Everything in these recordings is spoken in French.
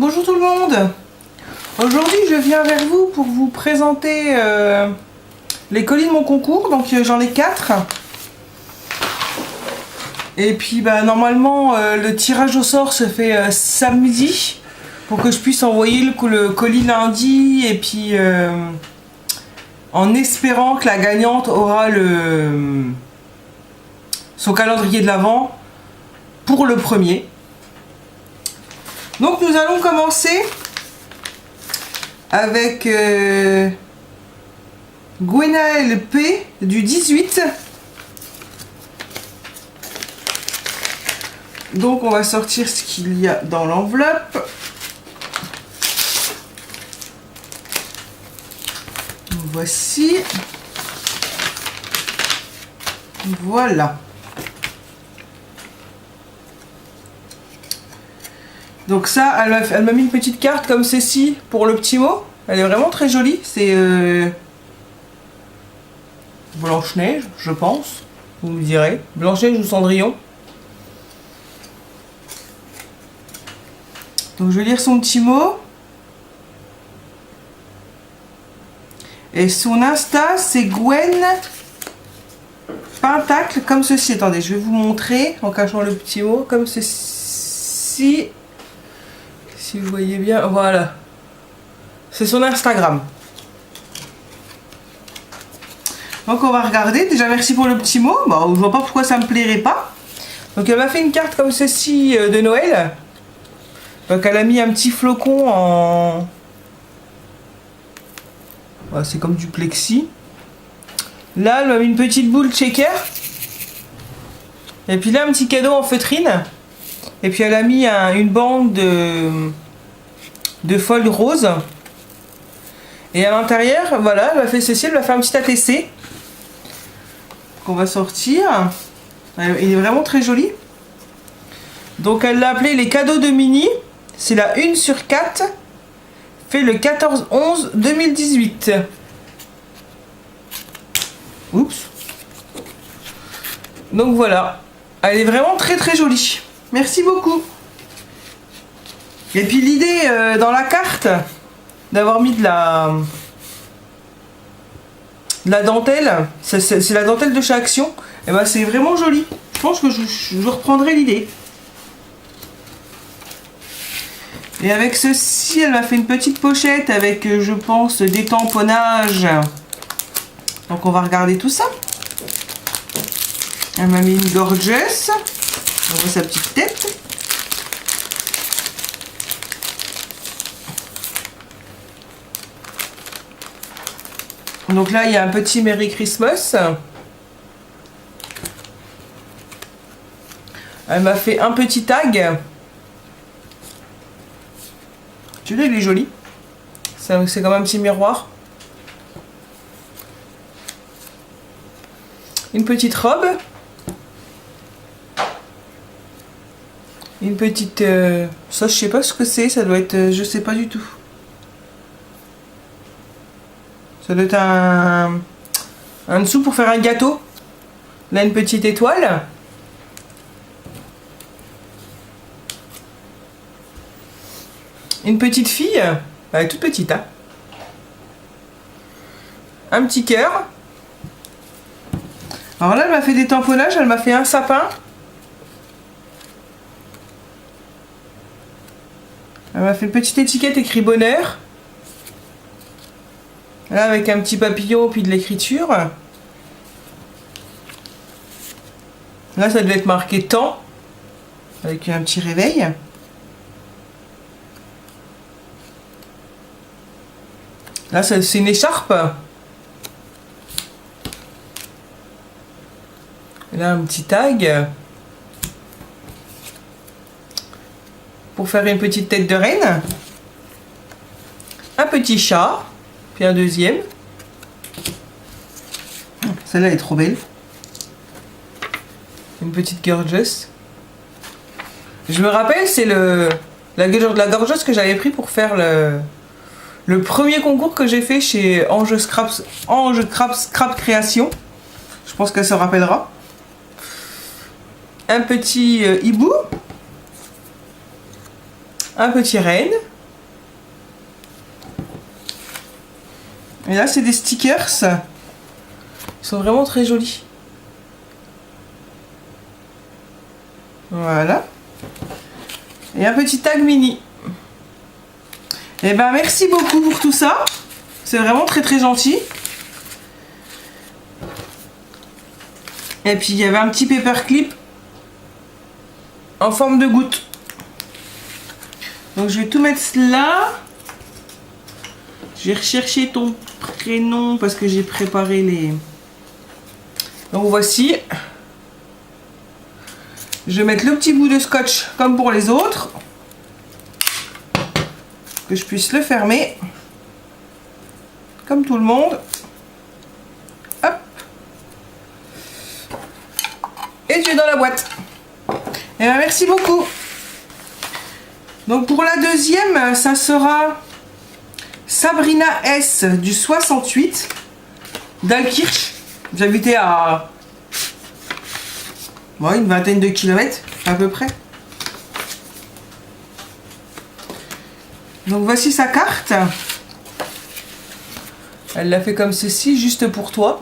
Bonjour tout le monde. Aujourd'hui je viens vers vous pour vous présenter les colis de mon concours. Donc j'en ai 4. Et puis normalement le tirage au sort se fait samedi pour que je puisse envoyer le colis lundi. Et puis en espérant que la gagnante aura son calendrier de l'Avent pour le premier. Donc nous allons commencer avec Gwenaël P du 18. Donc on va sortir ce qu'il y a dans l'enveloppe. Voici. Voilà. Donc ça, elle m'a mis une petite carte comme ceci pour le petit mot. Elle est vraiment très jolie. C'est Blanche-Neige, je pense. Vous me direz. Blanche-Neige ou Cendrillon. Donc je vais lire son petit mot. Et son Insta, c'est Gwen Pentacle, comme ceci. Attendez, je vais vous montrer en cachant le petit mot, comme ceci. Si vous voyez bien, voilà. C'est son Instagram. Donc on va regarder. Déjà merci pour le petit mot. Bon, je vois pas pourquoi ça me plairait pas. Donc elle m'a fait une carte comme ceci de Noël. Donc elle a mis un petit flocon en... Voilà, c'est comme du plexi. Là elle m'a mis une petite boule shaker. Et puis là un petit cadeau en feutrine. Et puis elle a mis une bande de foil rose. Et à l'intérieur, voilà, elle m'a fait ceci, elle m'a fait un petit ATC. Qu'on va sortir. Il est vraiment très joli. Donc elle l'a appelé les cadeaux de Mini. C'est la 1/4. Fait le 14/11/2018. Oups. Donc voilà. Elle est vraiment très très jolie. Merci beaucoup. Et puis l'idée dans la carte d'avoir mis de la dentelle, c'est la dentelle de chez Action. Et ben c'est vraiment joli. Je pense que je reprendrai l'idée. Et avec ceci, elle m'a fait une petite pochette avec, je pense, des tamponnages. Donc on va regarder tout ça. Elle m'a mis une gorgeous. On voit sa petite tête. Donc là, il y a un petit Merry Christmas. Elle m'a fait un petit tag. Celui-là, il est joli. C'est comme un petit miroir. Une petite robe. Une petite... ça, je sais pas ce que c'est. Ça doit être... je sais pas du tout. Ça doit être un dessous pour faire un gâteau. Là, une petite étoile. Une petite fille. Elle est toute petite, hein. Un petit cœur. Alors là, elle m'a fait des tamponnages. Elle m'a fait un sapin. Elle m'a fait une petite étiquette écrit bonheur. Là, avec un petit papillon puis de l'écriture. Là, ça devait être marqué temps. Avec un petit réveil. Là, c'est une écharpe. Et là, un petit tag. Pour faire une petite tête de reine. Un petit chat. Puis un deuxième. Celle-là est trop belle. Une petite gorgeous. Je me rappelle, c'est la gorgeous que j'avais pris pour faire le premier concours que j'ai fait chez Ange Scrap Création. Je pense qu'elle se rappellera. Un petit hibou. Un petit renne. Et là, c'est des stickers. Ils sont vraiment très jolis. Voilà. Et un petit tag mini. Et ben merci beaucoup pour tout ça. C'est vraiment très très gentil. Et puis il y avait un petit paperclip en forme de goutte. Donc je vais tout mettre là. Je vais rechercher ton prénom parce que j'ai préparé les... Donc voici. Je vais mettre le petit bout de scotch comme pour les autres. Que je puisse le fermer. Comme tout le monde. Hop. Et tu es dans la boîte. Et bien merci beaucoup. Donc pour la deuxième, ça sera Sabrina S du 68 d'Alkirch. J'habitais à une vingtaine de kilomètres à peu près. Donc voici sa carte. Elle l'a fait comme ceci, juste pour toi.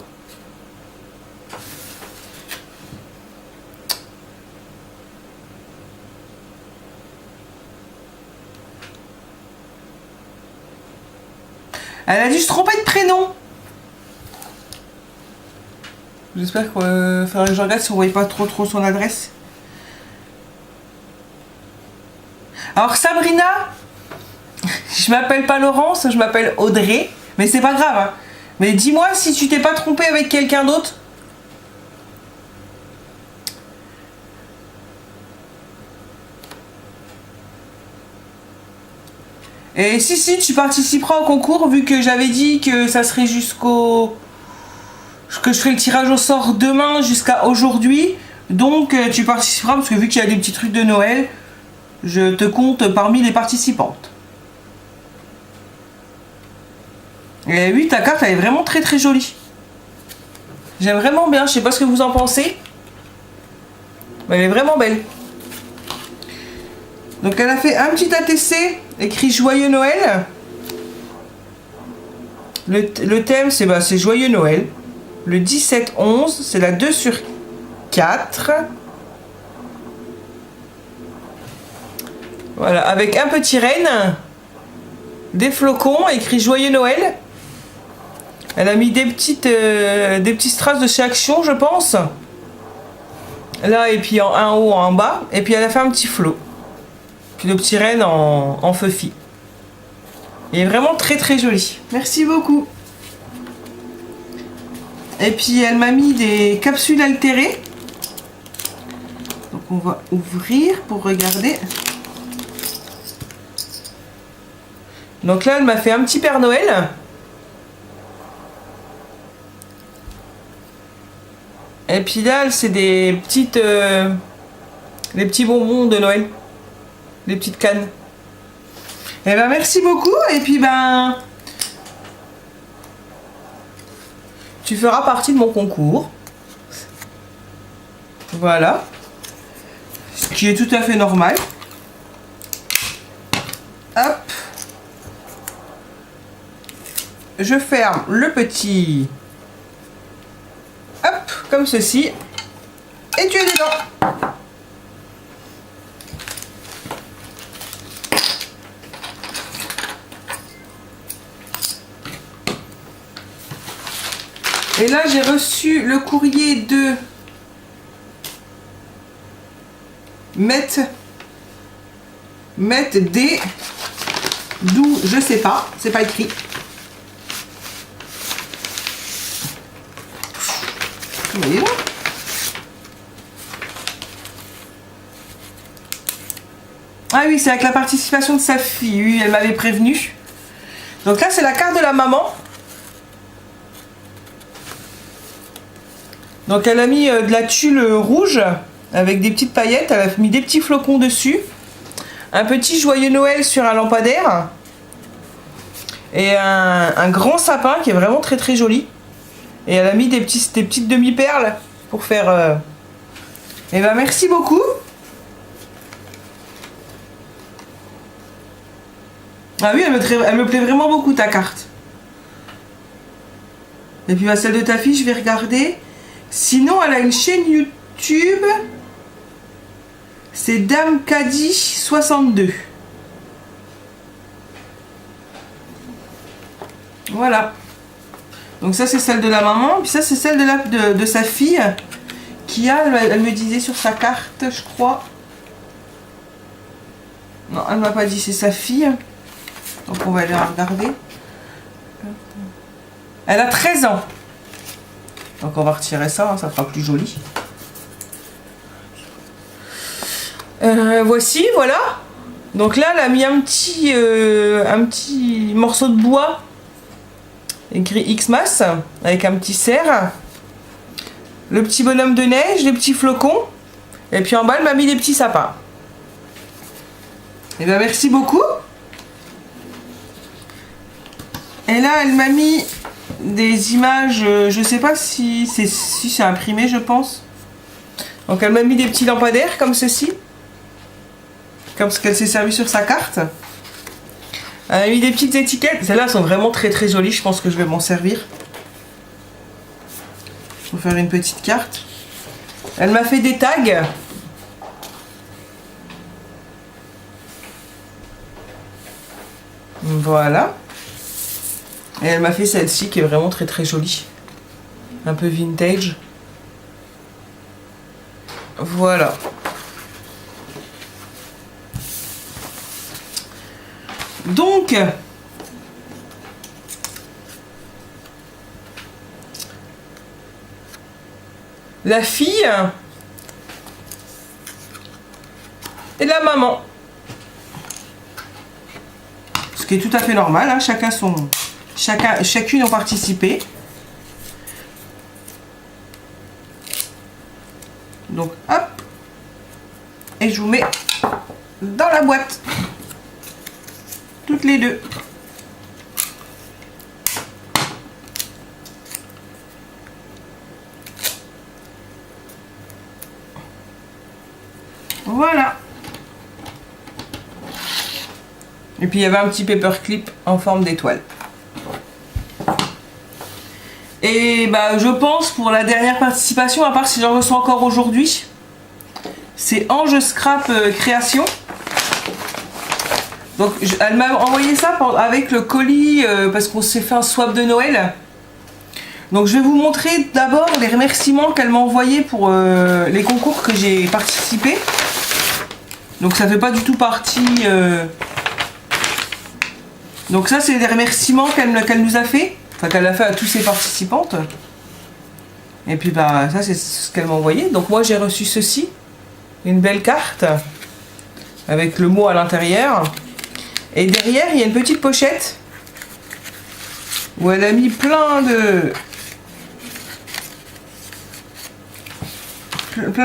Elle a dû se tromper de prénom. J'espère qu'il faudrait que je regarde si on ne voyait pas trop son adresse. Alors Sabrina, je m'appelle pas Laurence, je m'appelle Audrey. Mais c'est pas grave. Hein. Mais dis-moi si tu t'es pas trompé avec quelqu'un d'autre. Et si, tu participeras au concours vu que j'avais dit que ça serait que je ferai le tirage au sort demain jusqu'à aujourd'hui. Donc tu participeras parce que vu qu'il y a des petits trucs de Noël, je te compte parmi les participantes. Et oui, ta carte elle est vraiment très très jolie. J'aime vraiment bien, je sais pas ce que vous en pensez. Mais elle est vraiment belle. Donc elle a fait un petit ATC écrit Joyeux Noël. Le thème c'est Joyeux Noël. Le 17-11, c'est la 2/4. Voilà, avec un petit renne, des flocons, écrit Joyeux Noël. Elle a mis des petits strass de chez Action, je pense. Là, et puis un haut, en bas. Et puis elle a fait un petit flot. Puis le petit renne en feufi. Il est vraiment très très joli. Merci beaucoup. Et puis elle m'a mis des capsules altérées. Donc on va ouvrir pour regarder. Donc là elle m'a fait un petit Père Noël. Et puis là c'est des petites les petits bonbons de Noël. Les petites cannes. Et ben merci beaucoup. Et puis ben tu feras partie de mon concours. Voilà. Ce qui est tout à fait normal. Hop. Je ferme le petit. Hop, comme ceci. Et tu es dedans. Et là, j'ai reçu le courrier de Met D, d'où je sais pas, c'est pas écrit. Vous voyez là ? Ah oui, c'est avec la participation de sa fille, oui, elle m'avait prévenu. Donc là, c'est la carte de la maman. Donc elle a mis de la tulle rouge avec des petites paillettes, elle a mis des petits flocons dessus, un petit joyeux Noël sur un lampadaire et un grand sapin qui est vraiment très très joli. Et elle a mis des petites demi-perles pour faire... Eh ben merci beaucoup. Ah oui, elle me plaît vraiment beaucoup ta carte. Et puis celle de ta fille, je vais regarder. Sinon, elle a une chaîne YouTube. C'est Dame Caddy 62. Voilà. Donc ça, c'est celle de la maman. Puis ça, c'est celle de sa fille. Qui a, elle me disait sur sa carte, je crois. Non, elle ne m'a pas dit, c'est sa fille. Donc on va aller la regarder. Elle a 13 ans. Donc on va retirer ça, hein, ça fera plus joli. Voici, voilà. Donc là, elle a mis un petit morceau de bois écrit Xmas avec un petit cerf. Le petit bonhomme de neige, les petits flocons. Et puis en bas, elle m'a mis des petits sapins. Et bien merci beaucoup. Et là, elle m'a mis des images, je sais pas si c'est imprimé, je pense. Donc elle m'a mis des petits lampadaires comme ceci. Comme ce qu'elle s'est servi sur sa carte. Elle a mis des petites étiquettes. Celles-là sont vraiment très très jolies. Je pense que je vais m'en servir. Pour faire une petite carte. Elle m'a fait des tags. Voilà. Et elle m'a fait celle-ci qui est vraiment très très jolie. Un peu vintage. Voilà. Donc, la fille et la maman. Ce qui est tout à fait normal, hein, chacune ont participé. Donc, hop. Et je vous mets dans la boîte. Toutes les deux. Voilà. Et puis il y avait un petit paperclip en forme d'étoile. Et bah je pense pour la dernière participation, à part si j'en reçois encore aujourd'hui, c'est Ange Scrap Création. Donc elle m'a envoyé ça avec le colis parce qu'on s'est fait un swap de Noël. Donc je vais vous montrer d'abord les remerciements qu'elle m'a envoyés pour les concours que j'ai participé. Donc ça fait pas du tout partie. Donc ça c'est des remerciements qu'elle nous a fait. Enfin qu'elle a fait à tous ses participantes. Et puis bah ça c'est ce qu'elle m'a envoyé. Donc moi j'ai reçu ceci. Une belle carte. Avec le mot à l'intérieur. Et derrière, il y a une petite pochette où elle a mis plein de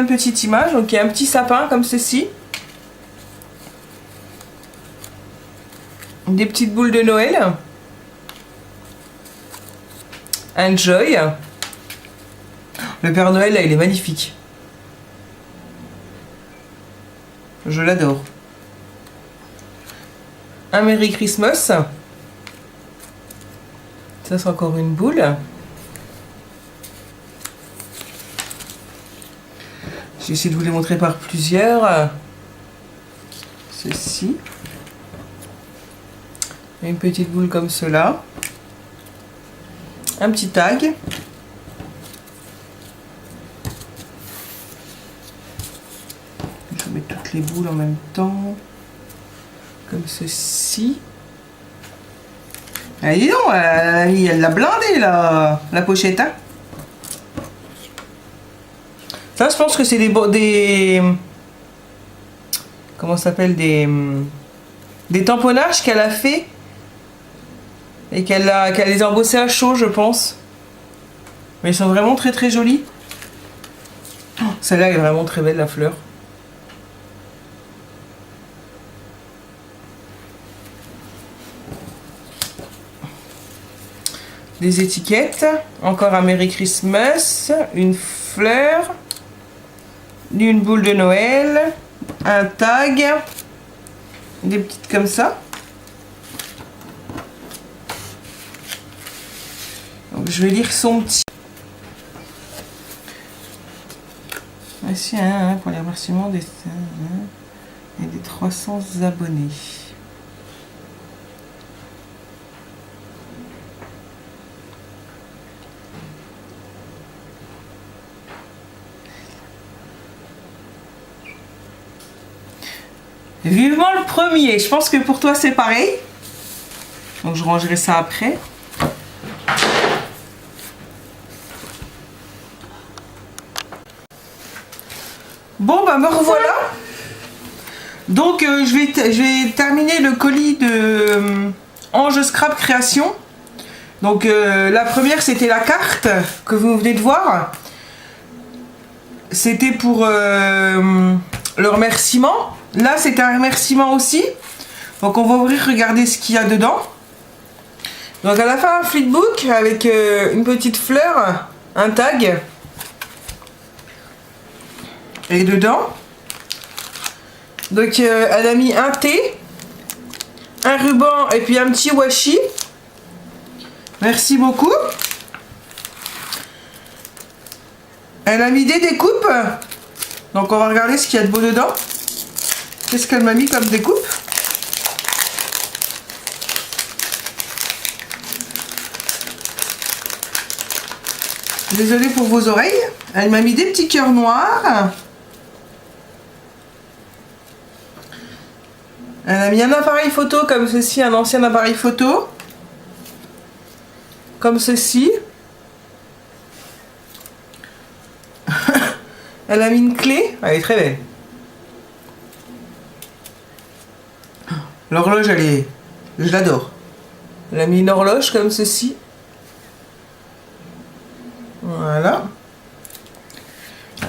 petites images. Donc il y a un petit sapin comme ceci. Des petites boules de Noël. Enjoy. Le Père Noël, là, il est magnifique. Je l'adore. Un Merry Christmas. Ça, c'est encore une boule. J'ai essayé de vous les montrer par plusieurs. Ceci. Une petite boule comme cela. Un petit tag. Je mets toutes les boules en même temps. Comme ceci. Ah, dis donc, elle l'a blindée la pochette. Hein. Ça, je pense que c'est des comment ça s'appelle, des tamponnages qu'elle a fait et qu'elle les a embossés à chaud, je pense. Mais ils sont vraiment très très jolis. Oh, celle-là est vraiment très belle, la fleur. Des étiquettes, encore un Merry Christmas, une fleur, une boule de Noël, un tag, des petites comme ça. Donc je vais lire son petit. Merci pour les remerciements des 300 abonnés. Vivement le premier. Je pense que pour toi c'est pareil. Donc je rangerai ça après. Bon bah me revoilà. Donc je vais terminer le colis de Ange Scrap Création. Donc la première c'était la carte que vous venez de voir. C'était pour le remerciement. Là c'est un remerciement aussi. Donc on va ouvrir, regarder ce qu'il y a dedans. Donc elle a fait un flipbook avec une petite fleur, un tag. Et dedans, donc elle a mis un thé, un ruban et puis un petit washi. Merci beaucoup. Elle a mis des découpes. Donc on va regarder ce qu'il y a de beau dedans. Qu'est-ce qu'elle m'a mis comme découpe? Désolée pour vos oreilles. Elle m'a mis des petits cœurs noirs. Elle a mis un appareil photo comme ceci, un ancien appareil photo. Comme ceci. Elle a mis une clé. Elle est très belle. L'horloge, elle est... Je l'adore. Elle a mis une horloge comme ceci. Voilà.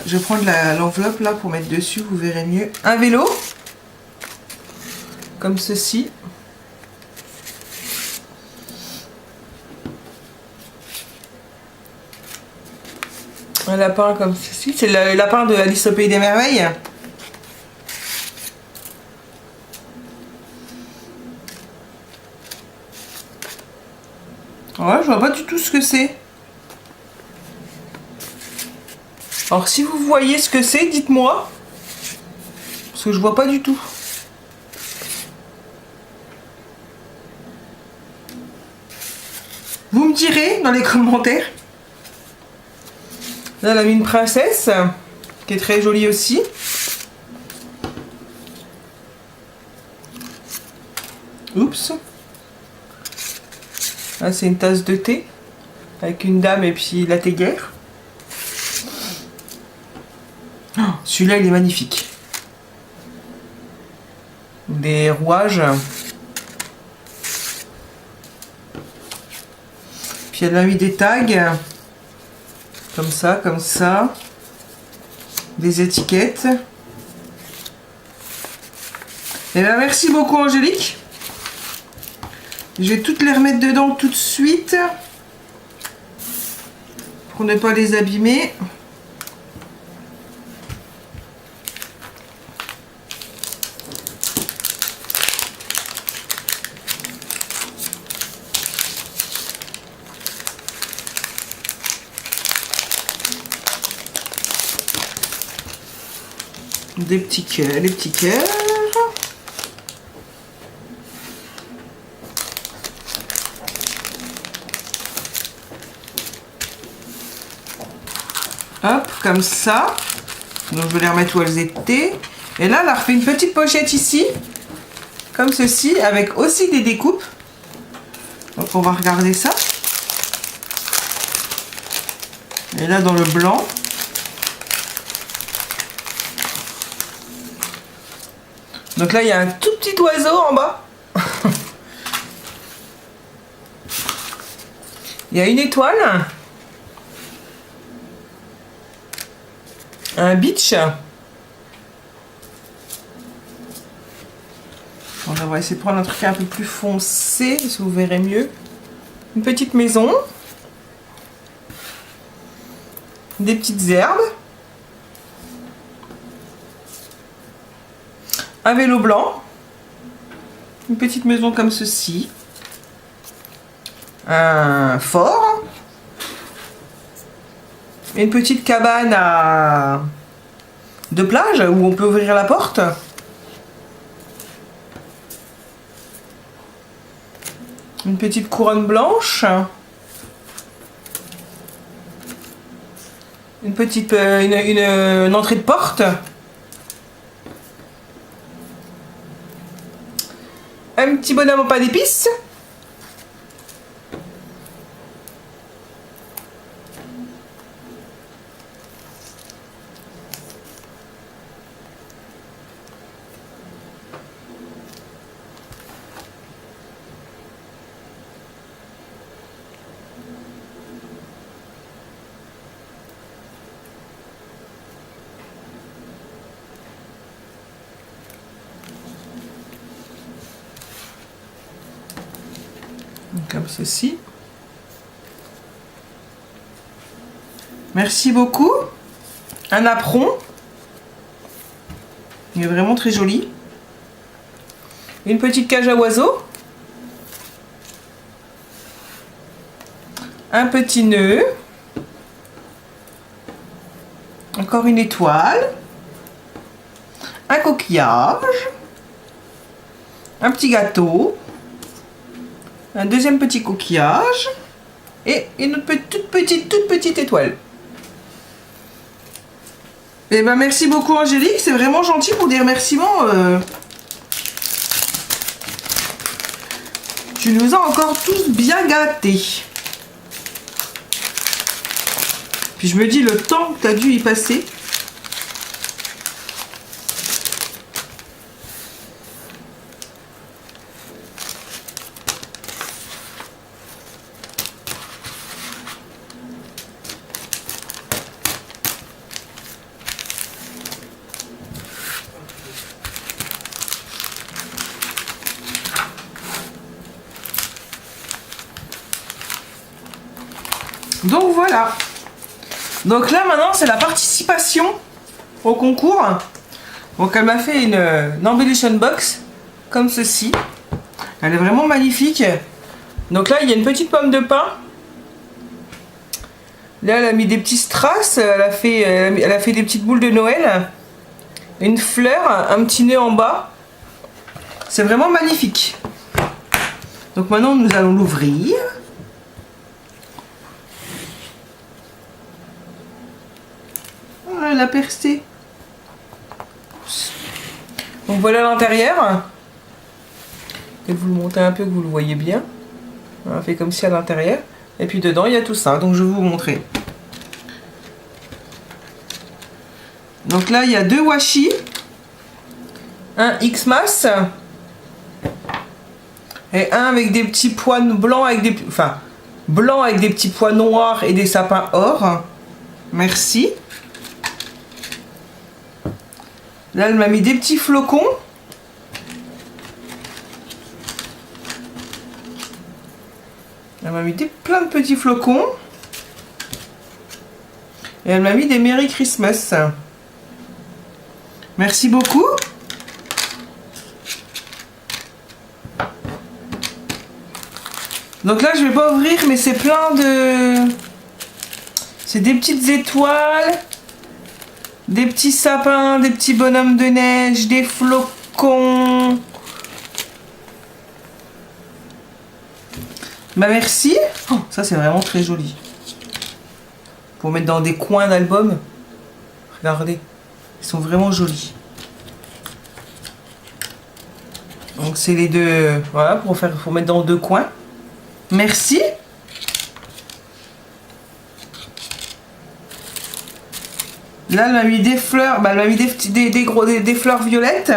Je vais prendre l'enveloppe là pour mettre dessus, vous verrez mieux. Un vélo. Comme ceci. Un lapin comme ceci. C'est le lapin de Alice au Pays des Merveilles. Ouais, je vois pas du tout ce que c'est. Alors si vous voyez ce que c'est, dites-moi. Parce que je vois pas du tout. Vous me direz dans les commentaires. Là, elle a mis une princesse, qui est très jolie aussi. Oups. Là, c'est une tasse de thé, avec une dame et puis la théière. Oh, celui-là, il est magnifique. Des rouages. Puis elle a mis des tags. Comme ça, comme ça. Des étiquettes. Et bien, merci beaucoup, Angélique. Je vais toutes les remettre dedans tout de suite. Pour ne pas les abîmer. Des petits cœurs, les petits cœurs. Hop, comme ça. Donc je vais les remettre où elles étaient. Et là, elle a refait une petite pochette ici. Comme ceci, avec aussi des découpes. Donc on va regarder ça. Et là, dans le blanc. Donc là, il y a un tout petit oiseau en bas. Il y a une étoile. Un beach. Bon, on va essayer de prendre un truc un peu plus foncé, si vous verrez mieux. Une petite maison. Des petites herbes. Un vélo blanc. Une petite maison comme ceci. Un fort. une petite cabane de plage où on peut ouvrir la porte. Une petite couronne blanche. Une petite une entrée de porte. Un petit bonhomme au pain d'épices. Comme ceci. Merci beaucoup. Un apron. Il est vraiment très joli. Une petite cage à oiseaux. Un petit nœud. Encore une étoile. Un coquillage. Un petit gâteau. Un deuxième petit coquillage et une autre toute petite étoile. Et ben merci beaucoup Angélique, c'est vraiment gentil pour des remerciements. Tu nous as encore tous bien gâtés. Puis je me dis le temps que tu as dû y passer. Donc voilà. Donc là maintenant c'est la participation au concours. Donc elle m'a fait une embellishment box comme ceci. Elle est vraiment magnifique. Donc là il y a une petite pomme de pin. Là elle a mis des petits strass. Elle a fait des petites boules de Noël. Une fleur, un petit nœud en bas. C'est vraiment magnifique. Donc maintenant nous allons l'ouvrir. La percée. Donc voilà l'intérieur. Je vais vous le monter un peu que vous le voyez bien. On fait comme si à l'intérieur. Et puis dedans il y a tout ça. Donc je vais vous montrer. Donc là il y a deux washi. Un Xmas. Et un avec des petits pois blancs avec des... Enfin, blanc avec des petits pois noirs et des sapins or. Merci. Là, elle m'a mis des petits flocons. Elle m'a mis plein de petits flocons. Et elle m'a mis des Merry Christmas. Merci beaucoup. Donc là, je vais pas ouvrir, mais c'est plein de... C'est des petites étoiles. Des petits sapins, des petits bonhommes de neige, des flocons. Bah merci. Oh, ça c'est vraiment très joli. Pour mettre dans des coins d'album. Regardez. Ils sont vraiment jolis. Donc c'est les deux. Voilà, pour mettre dans deux coins. Merci. Là, elle m'a mis des fleurs, elle m'a mis des fleurs violettes,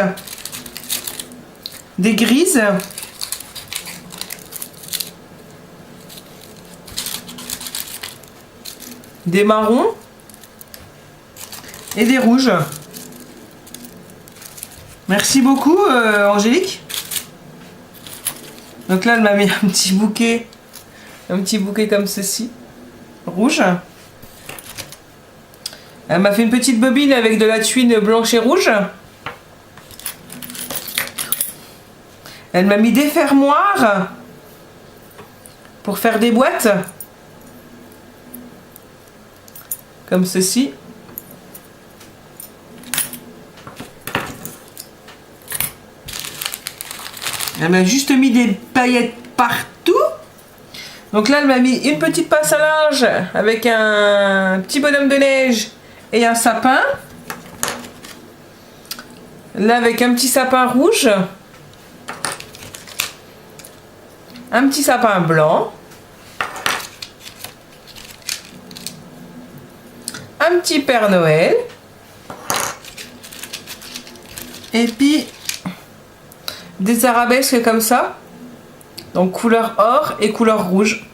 des grises, des marrons et des rouges. Merci beaucoup, Angélique. Donc là, elle m'a mis un petit bouquet comme ceci, rouge. Elle m'a fait une petite bobine avec de la tuile blanche et rouge. Elle m'a mis des fermoirs pour faire des boîtes. comme ceci. Elle m'a juste mis des paillettes partout. Donc là, elle m'a mis une petite pince à linge avec un petit bonhomme de neige et un sapin. Là, avec un petit sapin rouge. Un petit sapin blanc. Un petit Père Noël. Et puis des arabesques comme ça. Donc couleur or et couleur rouge.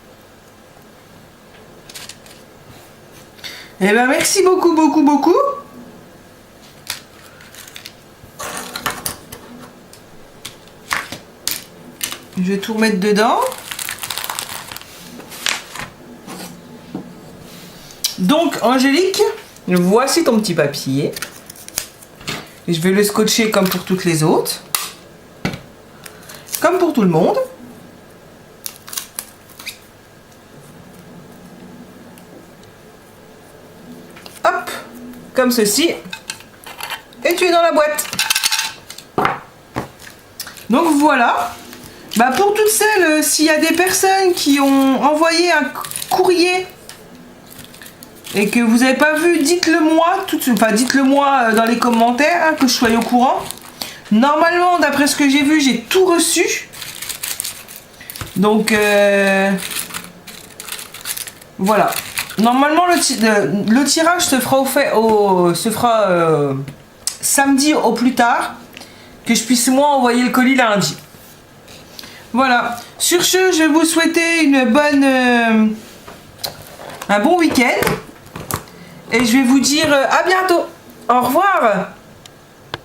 Et ben merci beaucoup, beaucoup, beaucoup. Je vais tout remettre dedans. Donc Angélique, voici ton petit papier. Et je vais le scotcher comme pour toutes les autres. Comme pour tout le monde. Hop, comme ceci. Et tu es dans la boîte. Donc voilà. Bah pour toutes celles, s'il y a des personnes qui ont envoyé un courrier et que vous n'avez pas vu, dites-le moi, dites-le moi dans les commentaires, hein, que je sois au courant. Normalement, d'après ce que j'ai vu, j'ai tout reçu. Donc voilà. Normalement, le tirage se fera samedi au plus tard, que je puisse moi envoyer le colis lundi. Voilà. Sur ce, je vais vous souhaiter un bon week-end. Et je vais vous dire à bientôt. Au revoir.